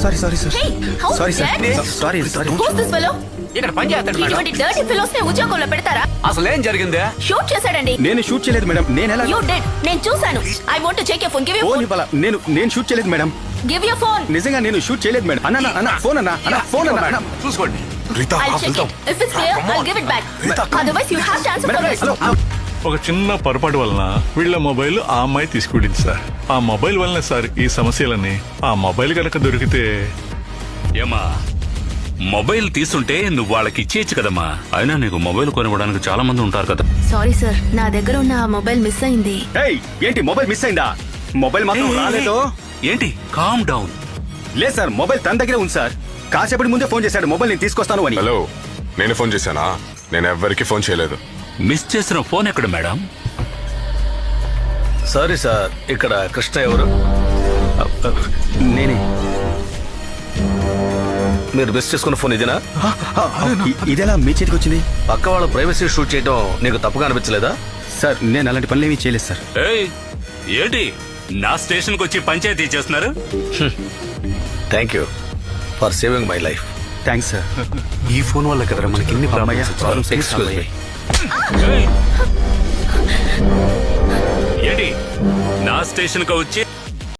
Sorry sorry sir Hey, how sorry sir dare- sorry sorry Who's this fellow? ఇక్కడ పని చేస్తాడు madam. ఇటువంటి dirty fellows ని ఉద్యోగంలో పెడతారా? అసలు ఏం జరిగిందే? షూట్ చేశాడండి. నేను షూట్ చేయలేదు మేడం. నేను ఎలా You did. నేను చూశాను. I want to check your phone. Give your phone phone. ఇవ్వాలా? నేను షూట్ చేయలేదు మేడం. Give your phone. నిజంగా నేను షూట్ చేయలేదు మేడం. అన్న ఫోన్ అన్న ఫోన్ అన్న మేడం, చూసుకోండి. I'll check it. If it's clear, I'll give it back. Otherwise, you have to answer for this. ఒక చిన్న పొరపాటు వలన వీళ్ళ మొబైల్ ఆ అమ్మాయి తీసుకువెళ్ళింది సార్. ఆ మొబైల్ వలన సార్ ఈ సమస్యలని. ఆ మొబైల్ కనుక దొరికితే ఏమా మొబైల్ తీసుంటే నువ్వు వాళ్ళకి ఇచ్చేయచ్చు కదమ్మా. అయినా నీకు మొబైల్ కొనివ్వడానికి చాలా మంది ఉంటారు కదా. సారీ సార్, నా దగ్గర ఉన్న ఆ మొబైల్ మిస్ అయింది. ఏయ్ ఏంటి మొబైల్ మిస్ అయిందా? మొబైల్ మాత్రం రాలేదు. ఏంటి కామ్ డౌన్. లేదు సార్, మొబైల్ తన దగ్గరే ఉంది సార్. కాసేపటి ముందే ఫోన్ చేశాడు మొబైల్ నేను తీసుకొస్తాను అని. హలో, నేను ఫోన్ చేశానా? నేను ఎవ్వరికి ఫోన్ చేయలేదు. మిస్ చేసిన ఫోన్ ఎక్కడ మేడం? సారీ సార్, ఇక్కడ కృష్ణ ఎవరు? నేనే. మీరు మిస్ చేసుకున్న ఫోన్ ఇదేనా? ఇదెలా మీ చేతికి వచ్చింది? పక్క వాళ్ళ ప్రైవసీ షూట్ చేయడం నీకు తప్పుగా అనిపించలేదా? సార్ నేను అలాంటి పనులు ఏమీ చేయలేదు సార్. ఏయ్ ఏంటి నా స్టేషన్ కి వచ్చి పంచాయతీ చేస్తున్నారు? Thank you for saving my life. Thanks sir. ఈ ఫోన్ వల్ల కదరా మనకి ఇన్ని అమ్మయ్య, ప్రాబ్లమ్స్. Excuse me. ఏయ్! ఏంటి నా స్టేషన్ కి వచ్చి